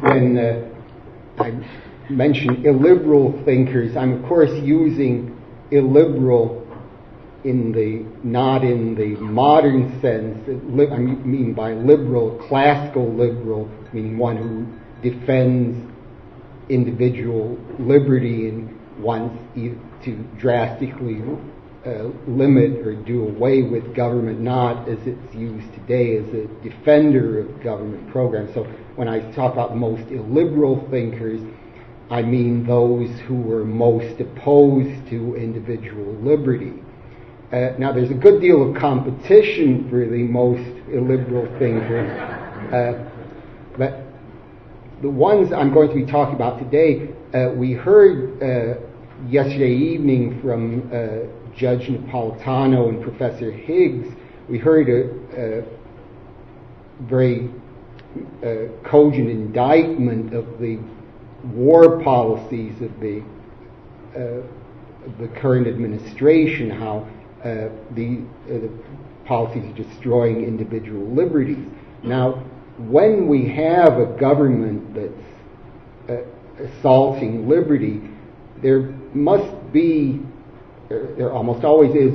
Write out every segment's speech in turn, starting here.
when I mention illiberal thinkers, I'm of course using illiberal not in the modern sense. I mean by liberal, classical liberal, meaning one who defends individual liberty and wants to drastically limit or do away with government, not as it's used today as a defender of government programs. So when I talk about the most illiberal thinkers, I mean those who were most opposed to individual liberty. Now, there's a good deal of competition for the most illiberal thinkers, but the ones I'm going to be talking about today, we heard yesterday evening from Judge Napolitano and Professor Higgs. We heard a very cogent indictment of the war policies of the current administration, how the policies are destroying individual liberties. Now, when we have a government that's assaulting liberty, there must be, there almost always is,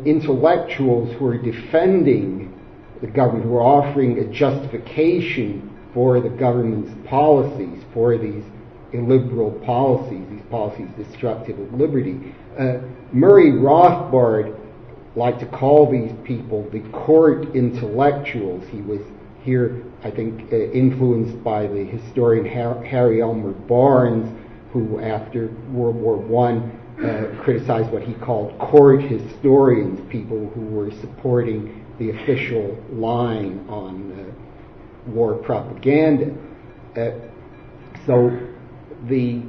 intellectuals who are defending the government, who are offering a justification for the government's policies, for these illiberal policies, these policies destructive of liberty. Murray Rothbard liked to call these people the court intellectuals. He was here, I think, influenced by the historian Harry Elmer Barnes, who after World War I criticized what he called court historians, people who were supporting the official line on war propaganda. So the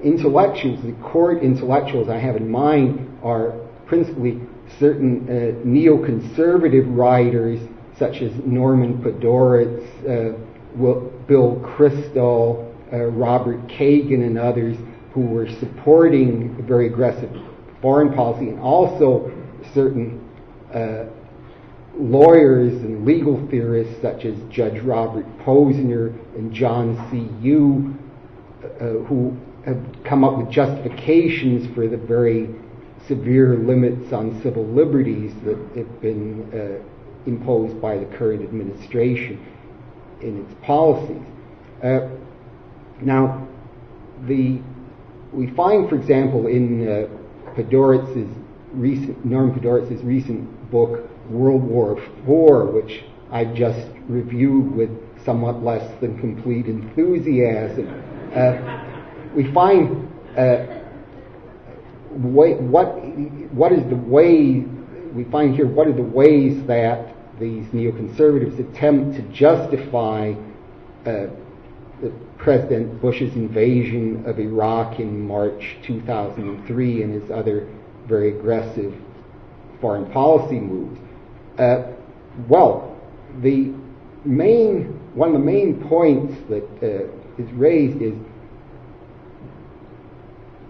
intellectuals, the court intellectuals I have in mind are principally certain neoconservative writers such as Norman Podhoretz, Bill Kristol, Robert Kagan, and others who were supporting a very aggressive foreign policy, and also certain lawyers and legal theorists such as Judge Robert Posner and John C. Yu, who have come up with justifications for the very severe limits on civil liberties that have been imposed by the current administration in its policies. Now, we find, for example, in Norman Podhoretz's recent book, World War IV, which I just reviewed with somewhat less than complete enthusiasm, we find what are the ways that these neoconservatives attempt to justify President Bush's invasion of Iraq in March 2003 and his other very aggressive foreign policy moves. One of the main points that is raised is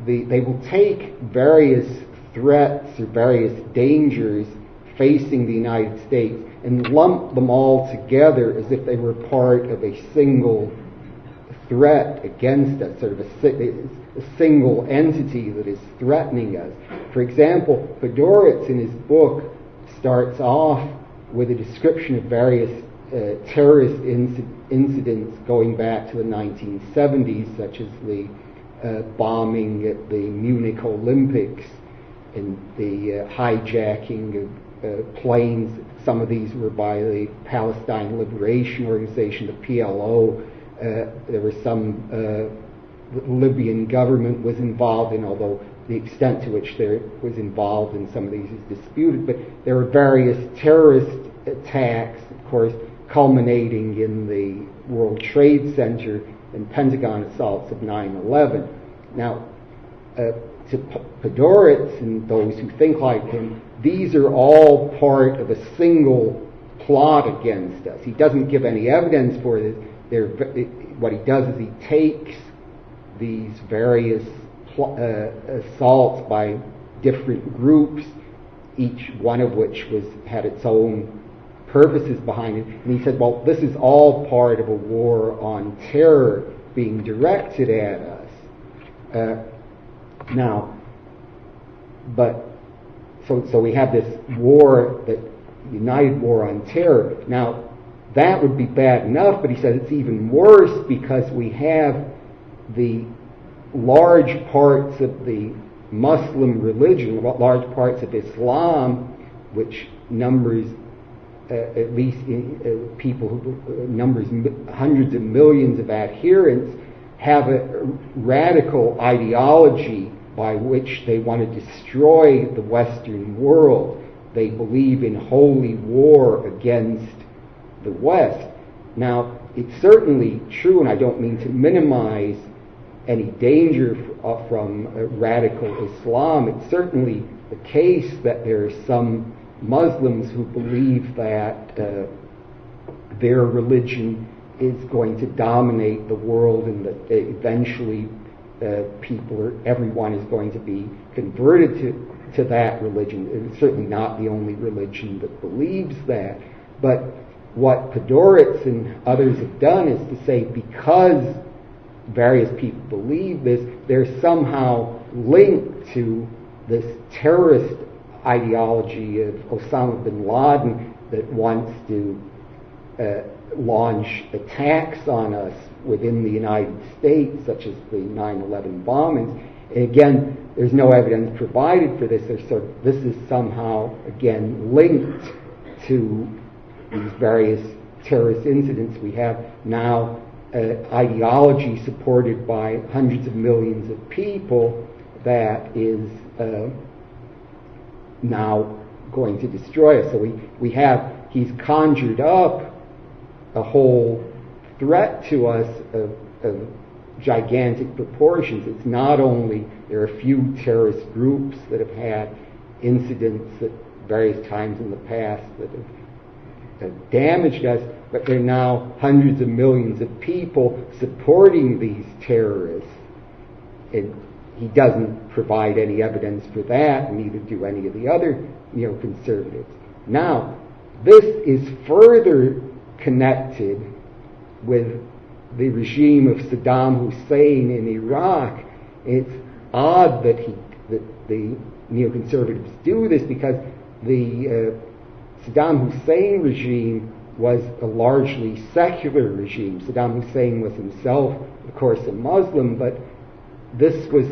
they will take various threats or various dangers facing the United States and lump them all together as if they were part of a single threat against us, sort of a single entity that is threatening us. For example, Podhoretz in his book starts off with a description of various terrorist incidents going back to the 1970s, such as the bombing at the Munich Olympics and the hijacking of planes. Some of these were by the Palestine Liberation Organization, the PLO. There were some the Libyan government was involved in, although the extent to which there was involved in some of these is disputed. But there were various terrorist attacks, of course, culminating in the World Trade Center and Pentagon assaults of 9/11. Now, to Podhoretz and those who think like him, these are all part of a single plot against us. He doesn't give any evidence for this. What he does is he takes these various assaults by different groups, each one of which had its own purposes behind it. And he said, well, this is all part of a war on terror being directed at us. So we have this war, that united war on terror. Now, that would be bad enough, but he said it's even worse because we have the large parts of the Muslim religion, large parts of Islam, which numbers at least people who numbers hundreds of millions of adherents, have a radical ideology by which they want to destroy the Western world. They believe in holy war against the West. Now, it's certainly true, and I don't mean to minimize any danger from radical Islam. It's certainly the case that there are some Muslims who believe that their religion is going to dominate the world, and that eventually everyone is going to be converted to that religion. It's certainly not the only religion that believes that. But what Podoretz and others have done is to say, because various people believe this, they're somehow linked to this terrorist ideology of Osama bin Laden that wants to launch attacks on us within the United States, such as the 9/11 bombings. And again, there's no evidence provided for this. This is somehow, again, linked to these various terrorist incidents. We have now ideology supported by hundreds of millions of people that is now going to destroy us. So he's conjured up a whole threat to us of gigantic proportions. It's not only there are a few terrorist groups that have had incidents at various times in the past that have damaged us, but there are now hundreds of millions of people supporting these terrorists. And he doesn't provide any evidence for that, and neither do any of the other neoconservatives. Now, this is further connected with the regime of Saddam Hussein in Iraq. It's odd that the neoconservatives do this, because the Saddam Hussein regime was a largely secular regime. Saddam Hussein was himself, of course, a Muslim, but this was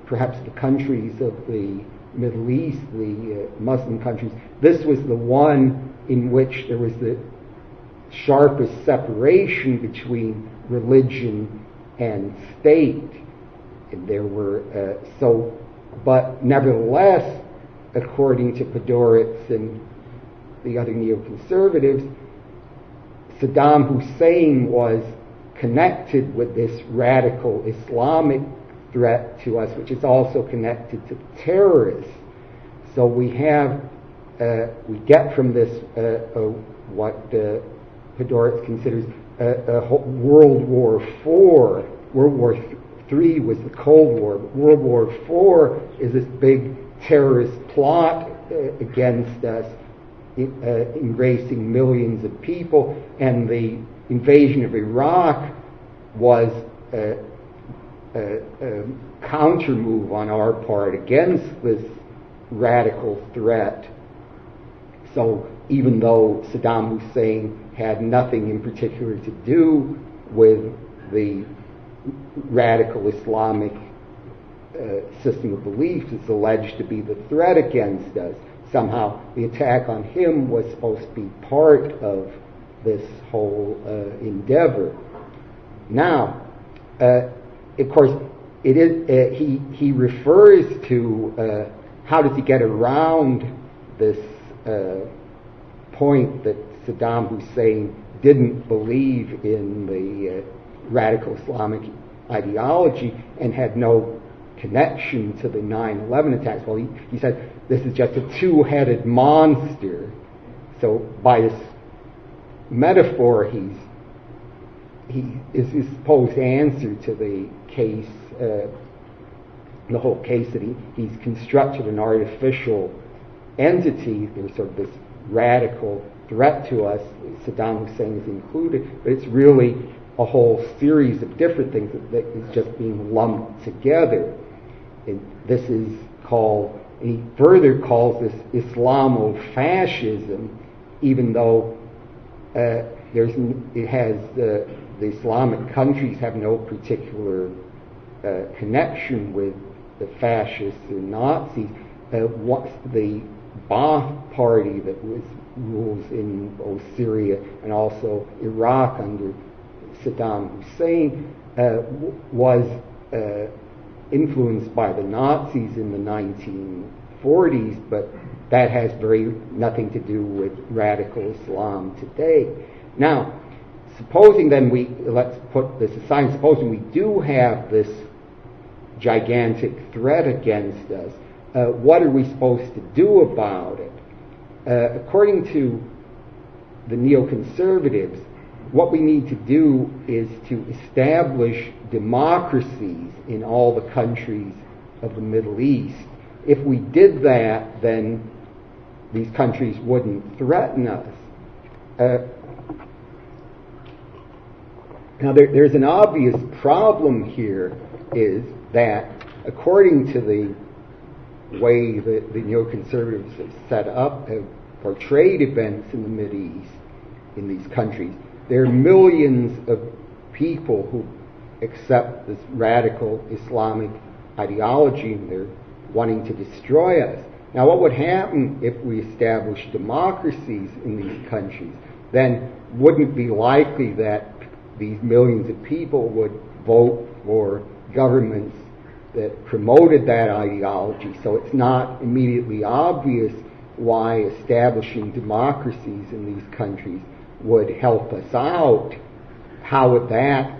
perhaps the countries of the Middle East, the Muslim countries, this was the one in which there was the sharpest separation between religion and state. And there were but nevertheless, according to Podoretz and the other neoconservatives, Saddam Hussein was connected with this radical Islamic threat to us, which is also connected to terrorists. So we get from this what Podoretz considers World War IV. World War III was the Cold War, but World War IV is this big terrorist plot against us, embracing millions of people, and the invasion of Iraq was a counter move on our part against this radical threat. So even though Saddam Hussein had nothing in particular to do with the radical Islamic system of beliefs, it's alleged to be the threat against us. Somehow the attack on him was supposed to be part of this whole endeavor. Now, of course, it is. He refers to how does he get around this point that Saddam Hussein didn't believe in the radical Islamic ideology and had no connection to the 9/11 attacks. Well, he said this is just a two-headed monster. So by this metaphor, he is supposed to answer to the case, the whole case that he's constructed an artificial entity. There's sort of this radical threat to us, Saddam Hussein is included, but it's really a whole series of different things that is just being lumped together. And this is called, and he further calls this Islamo-fascism, even though the Islamic countries have no particular connection with the fascists or Nazis. The Ba'ath Party that rules in both Syria and also Iraq under Saddam Hussein was influenced by the Nazis in the 1940s, but that has nothing to do with radical Islam today. Now, supposing then let's put this aside, supposing we do have this gigantic threat against us, what are we supposed to do about it? According to the neoconservatives, what we need to do is to establish democracies in all the countries of the Middle East. If we did that, then these countries wouldn't threaten us. Now, there's an obvious problem here, is that according to the way that the neoconservatives have set up, have portrayed events in the Mideast, in these countries, there are millions of people who accept this radical Islamic ideology, and they're wanting to destroy us. Now, what would happen if we established democracies in these countries? Then wouldn't it be likely that these millions of people would vote for governments that promoted that ideology? So it's not immediately obvious why establishing democracies in these countries would help us out. How would that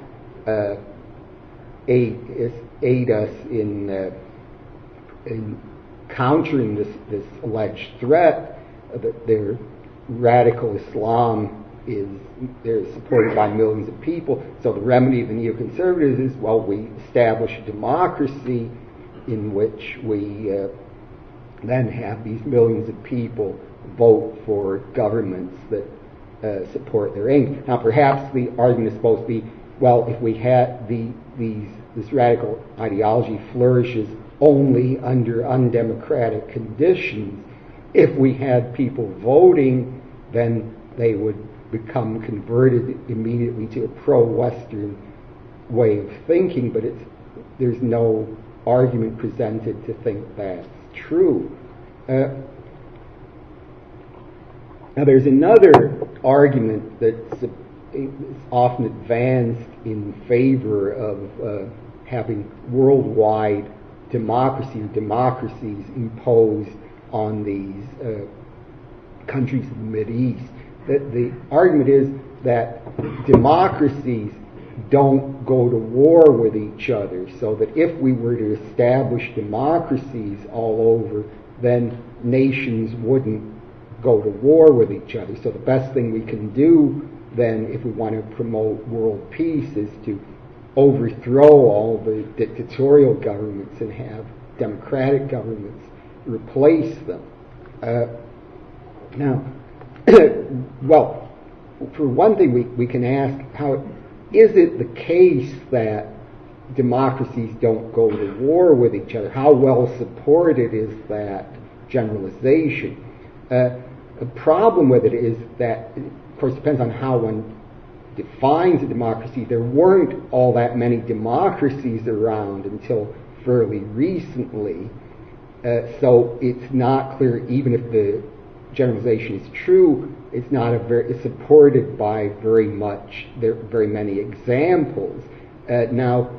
aid us in countering this alleged threat that their radical Islam they're supported by millions of people? So the remedy of the neoconservatives is, well, we establish a democracy in which we then have these millions of people vote for governments that support their aims. Now, perhaps the argument is supposed to be, well, if we had this radical ideology flourishes only under undemocratic conditions. If we had people voting, then they would become converted immediately to a pro-Western way of thinking, but there's no argument presented to think that's true. Now, there's another argument that's often advanced in favor of having worldwide democracy or democracies imposed on these countries of the Mideast. The argument is that democracies don't go to war with each other, so that if we were to establish democracies all over, then nations wouldn't go to war with each other. So the best thing we can do then, if we want to promote world peace, is to overthrow all the dictatorial governments and have democratic governments replace them. Now, well, for one thing, we can ask, how is it the case that democracies don't go to war with each other? How well supported is that generalization? The problem with it is that, of course, it depends on how one defines a democracy. There weren't all that many democracies around until fairly recently, so it's not clear, even if the generalization is true, it's supported by very many examples. Now,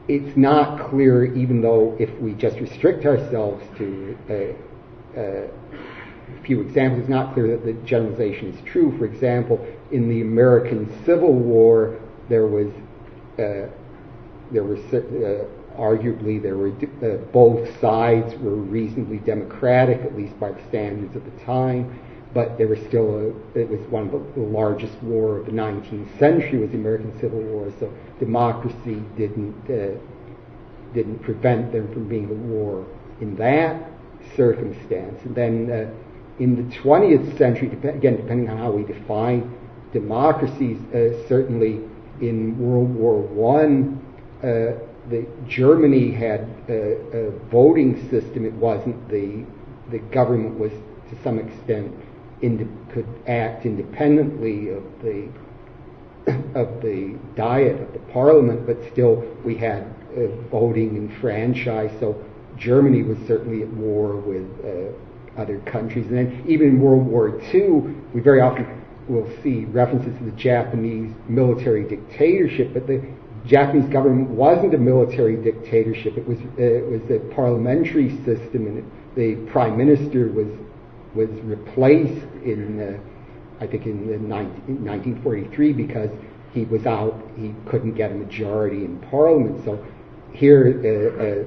it's not clear, even though if we just restrict ourselves to a few examples, it's not clear that the generalization is true. For example, in the American Civil War, arguably both sides were reasonably democratic, at least by the standards of the time, but there was still it was one of the largest war of the 19th century, was the American Civil War, so democracy didn't prevent them from being a war in that circumstance. And then in the 20th century, again, depending on how we define democracies, certainly in World War I, Germany had a voting system. It wasn't the government was to some extent could act independently of the Diet, of the Parliament, but still we had voting and franchise. So Germany was certainly at war with other countries. And then even in World War II, we very often will see references to the Japanese military dictatorship, but the Japanese government wasn't a military dictatorship. It was a parliamentary system, and the prime minister was replaced in I think in 1943 because he was out. He couldn't get a majority in parliament. So here,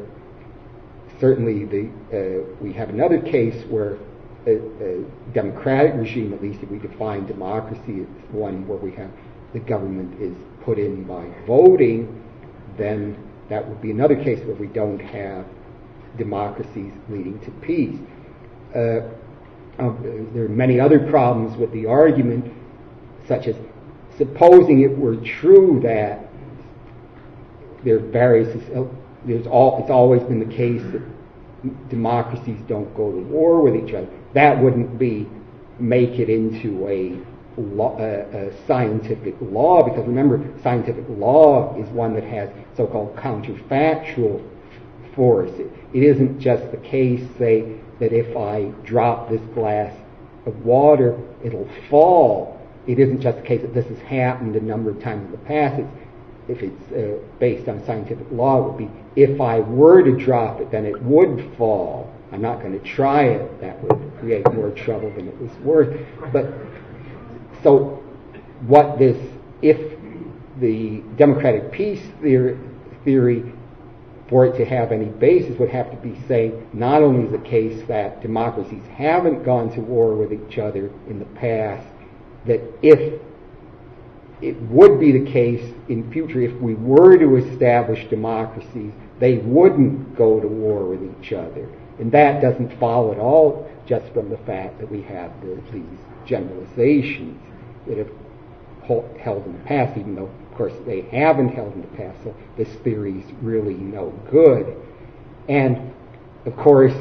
certainly we have another case where a democratic regime, at least if we define democracy, it's one where we have the government is put in by voting. Then that would be another case where we don't have democracies leading to peace. There are many other problems with the argument, such as supposing it were true that there are various. It's always been the case that democracies don't go to war with each other. That wouldn't make it into a scientific law, because remember, scientific law is one that has so-called counterfactual force. It isn't just the case, say, that if I drop this glass of water, it'll fall. It isn't just the case that this has happened a number of times in the past. If it's based on scientific law, it would be, if I were to drop it, then it would fall. I'm not going to try it. That would create more trouble than it was worth. But so if the democratic peace theory, for it to have any basis, would have to be saying not only is the case that democracies haven't gone to war with each other in the past, that if it would be the case in future, if we were to establish democracies, they wouldn't go to war with each other. And that doesn't follow at all just from the fact that we have these generalizations that have held in the past, even though, of course, they haven't held in the past, so this theory is really no good. And, of course,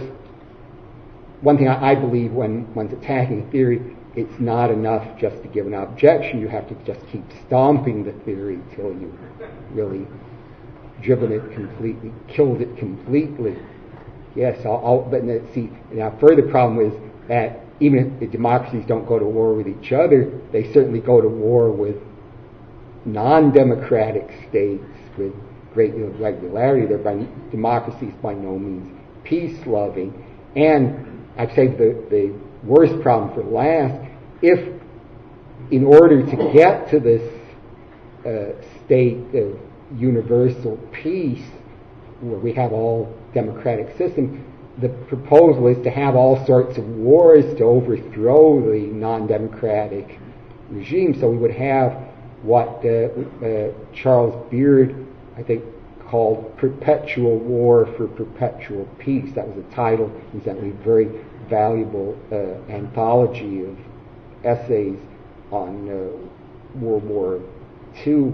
one thing I believe when one's attacking a theory, it's not enough just to give an objection. You have to just keep stomping the theory till you've really driven it completely, killed it completely. Yes, but see, now further problem is that even if the democracies don't go to war with each other, they certainly go to war with non-democratic states with great deal of regularity. Democracies by no means peace-loving. And I'd say the worst problem for last, if in order to get to this state of universal peace, where we have all democratic systems, the proposal is to have all sorts of wars to overthrow the non-democratic regime. So we would have what Charles Beard, I think, called Perpetual War for Perpetual Peace. That was a title, incidentally, a very valuable anthology of essays on World War II,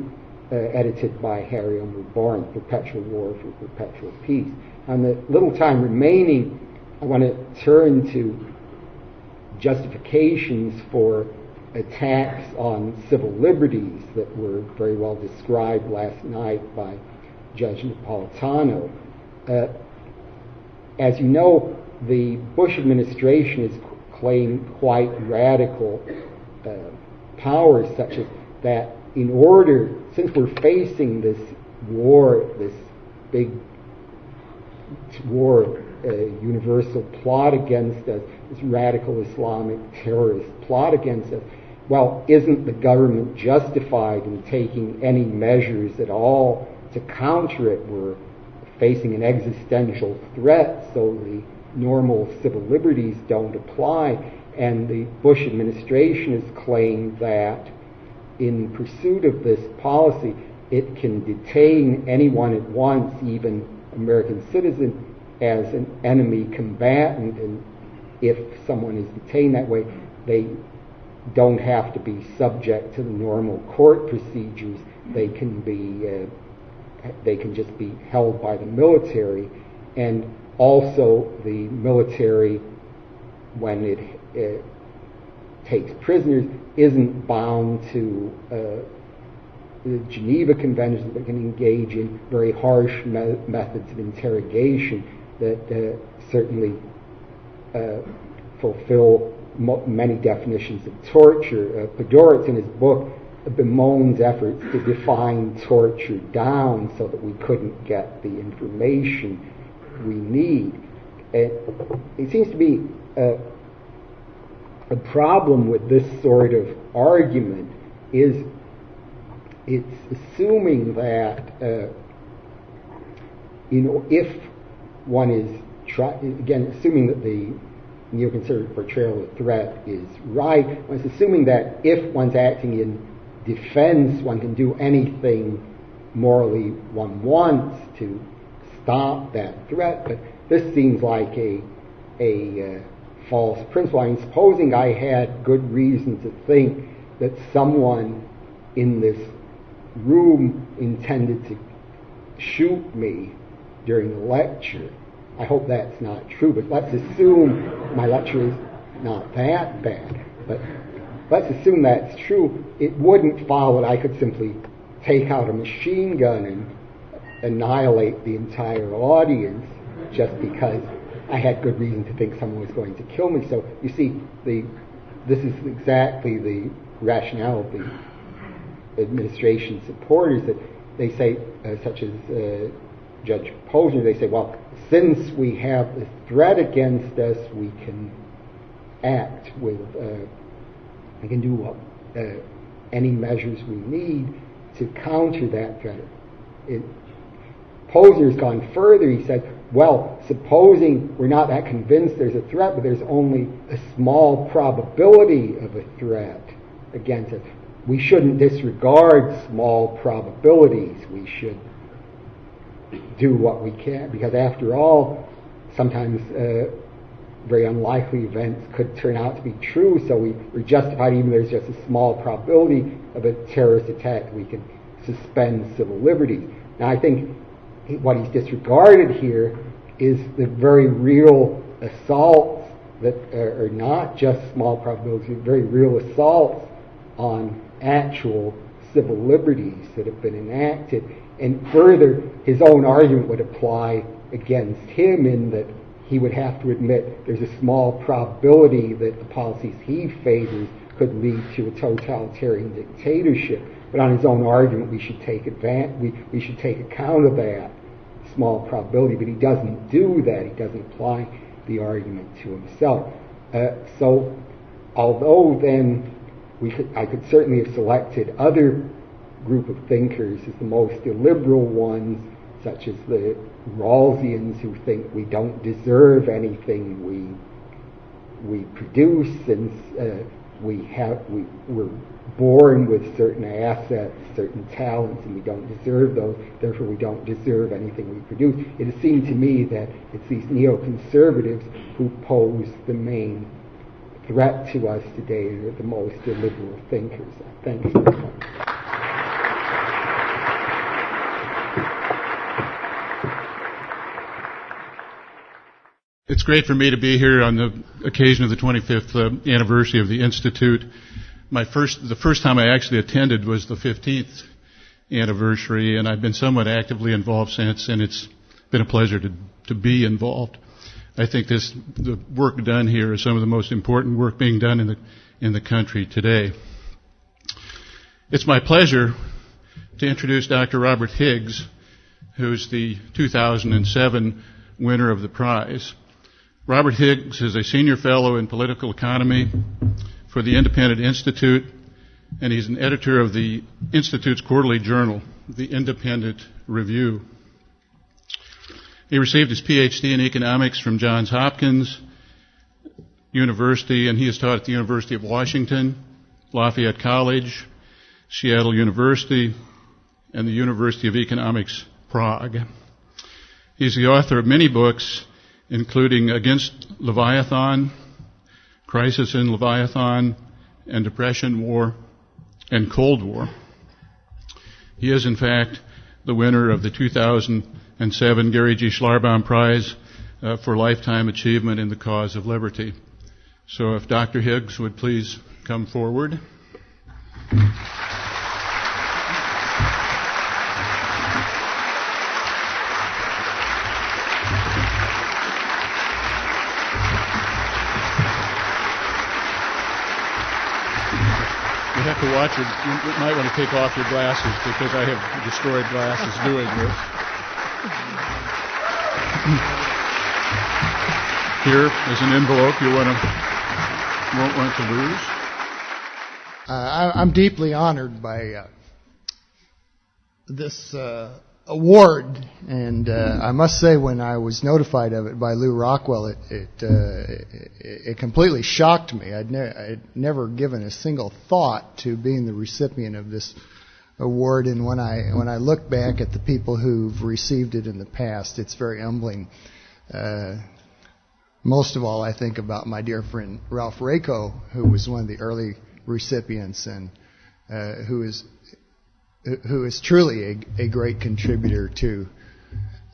edited by Harry Elmer Barnes, Perpetual War for Perpetual Peace. On the little time remaining, I want to turn to justifications for attacks on civil liberties that were very well described last night by Judge Napolitano. As you know, the Bush administration has claimed quite radical powers, such as that in order, since we're facing this war, this big war, universal plot against us, this radical Islamic terrorist plot against us, well, isn't the government justified in taking any measures at all to counter it? We're facing an existential threat, so the normal civil liberties don't apply. And the Bush administration has claimed that in pursuit of this policy, it can detain anyone it wants, even American citizen, as an enemy combatant. And if someone is detained that way, they don't have to be subject to the normal court procedures. They can just be held by the military, and also the military, when it takes prisoners, isn't bound to the Geneva Conventions, but can engage in very harsh methods of interrogation that certainly fulfill many definitions of torture. Podhoretz, in his book, bemoans efforts to define torture down so that we couldn't get the information we need. It seems to be a problem with this sort of argument is it's assuming that if one is again assuming that the neoconservative portrayal of threat is right, it's assuming that if one's acting in defense, one can do anything morally one wants to stop that threat. But this seems like a false principle. I mean, supposing I had good reason to think that someone in this room intended to shoot me during the lecture. I hope that's not true, but let's assume my lecture is not that bad. But let's assume that's true. It wouldn't follow that I could simply take out a machine gun and annihilate the entire audience just because I had good reason to think someone was going to kill me. So you see, this is exactly the rationale of the administration supporters, that they say, such as Judge Posner, they say, well, since we have this threat against us, we can act with, we can do any measures we need to counter that threat. Posner's gone further. He said, well, supposing we're not that convinced there's a threat, but there's only a small probability of a threat against us, we shouldn't disregard small probabilities. We should do what we can, because after all, sometimes very unlikely events could turn out to be true, so we're justified, even though there's just a small probability of a terrorist attack, we can suspend civil liberties. Now, I think what he's disregarded here is the very real assaults that are not just small probabilities, very real assaults on actual civil liberties that have been enacted. And further, his own argument would apply against him in that he would have to admit there's a small probability that the policies he favors could lead to a totalitarian dictatorship. But on his own argument, we should take we should take account of that small probability. But he doesn't do that. He doesn't apply the argument to himself. So, although then I could certainly have selected other group of thinkers as the most illiberal ones, such as the Rawlsians, who think we don't deserve anything we produce, since we're born with certain assets, certain talents, and we don't deserve those, therefore we don't deserve anything we produce. It has seemed to me that it's these neoconservatives who pose the main threat to us today, are the most illiberal thinkers. Thank you very much. It's great for me to be here on the occasion of the 25th anniversary of the Institute. The first time I actually attended was the 15th anniversary, and I've been somewhat actively involved since, and it's been a pleasure to be involved. I think the work done here is some of the most important work being done in the country today. It's my pleasure to introduce Dr. Robert Higgs, who's the 2007 winner of the prize. Robert Higgs is a senior fellow in political economy for the Independent Institute, and he's an editor of the Institute's quarterly journal, the Independent Review. He received his PhD in economics from Johns Hopkins University, and he has taught at the University of Washington, Lafayette College, Seattle University, and the University of Economics, Prague. He's the author of many books, including Against Leviathan, Crisis in Leviathan, and Depression War, and Cold War. He is, in fact, the winner of the 2007 Gary G. Schlarbaum Prize for Lifetime Achievement in the Cause of Liberty. So if Dr. Higgs would please come forward. You have to watch it. You might want to take off your glasses because I have destroyed glasses doing this. Here is an envelope you won't want to lose. I'm deeply honored by this award, and I must say, when I was notified of it by Lou Rockwell, it completely shocked me. I'd never given a single thought to being the recipient of this award, and when I look back at the people who've received it in the past, it's very humbling. Most of all, I think about my dear friend Ralph Rako, who was one of the early recipients, and who is truly a great contributor to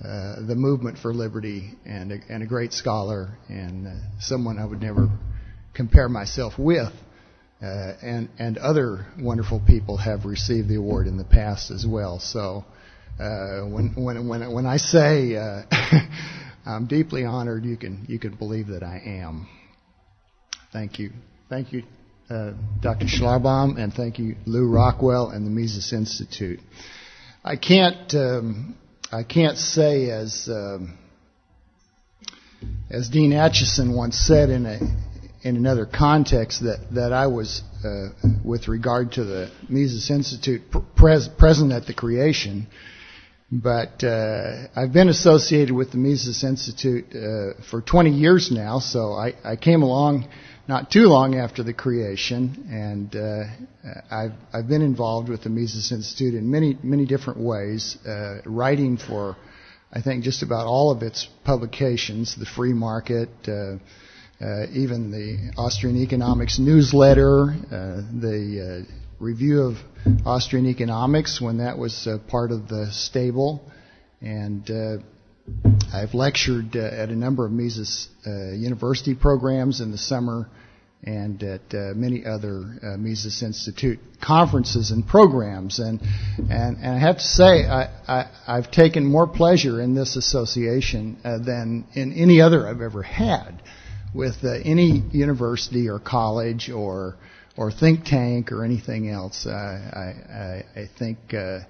the movement for liberty, and a great scholar, and someone I would never compare myself with. And other wonderful people have received the award in the past as well. So when I say I'm deeply honored, you can believe that I am. Thank you, Dr. Schlarbaum, and thank you, Lou Rockwell and the Mises Institute. I can't say, as Dean Acheson once said in another context, that I was, with regard to the Mises Institute, present at the creation. But I've been associated with the Mises Institute for 20 years now, so I came along not too long after the creation, and I've been involved with the Mises Institute in many different ways, writing for, I think, just about all of its publications, the Free Market, even the Austrian Economics newsletter, the Review of Austrian Economics when that was part of the stable, and I've lectured at a number of Mises university programs in the summer, and at many other Mises Institute conferences and programs, and I have to say I've taken more pleasure in this association than in any other I've ever had with any university or college or think tank or anything else. I think the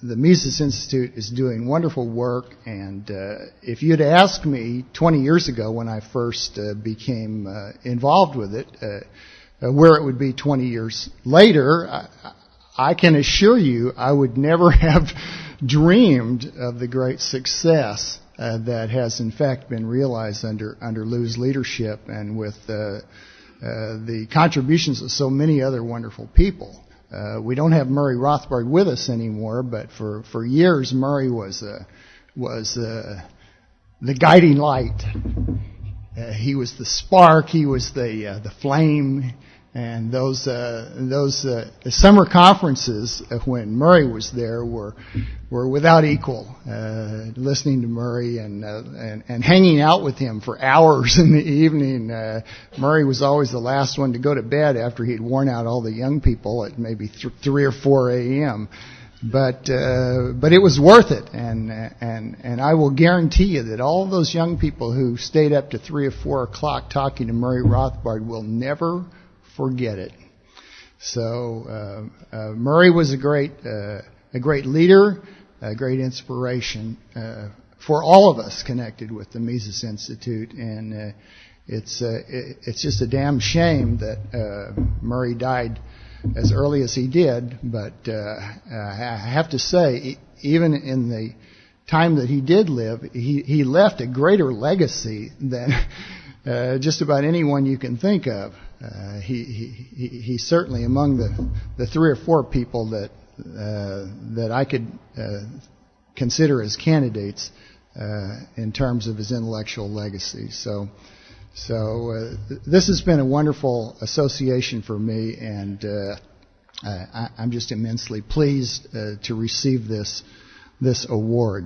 Mises Institute is doing wonderful work, and if you'd asked me 20 years ago when I first became involved with it, where it would be 20 years later, I can assure you I would never have dreamed of the great success that has in fact been realized under Lou's leadership, and with the contributions of so many other wonderful people. We don't have Murray Rothbard with us anymore, but for years Murray was the guiding light. He was the spark. He was the flame. And those summer conferences when Murray was there were without equal. Listening to Murray and hanging out with him for hours in the evening. Murray was always the last one to go to bed after he'd worn out all the young people at maybe 3 or 4 a.m. But it was worth it, and I will guarantee you that all those young people who stayed up to 3 or 4 o'clock talking to Murray Rothbard will never forget it. So Murray was a great leader, a great inspiration for all of us connected with the Mises Institute, and it's just a damn shame that Murray died as early as he did. But I have to say, even in the time that he did live, he left a greater legacy than just about anyone you can think of. He's certainly among the 3 or 4 people that I could consider as candidates in terms of his intellectual legacy. So So this has been a wonderful association for me, and I'm just immensely pleased to receive this award.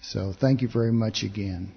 So thank you very much again.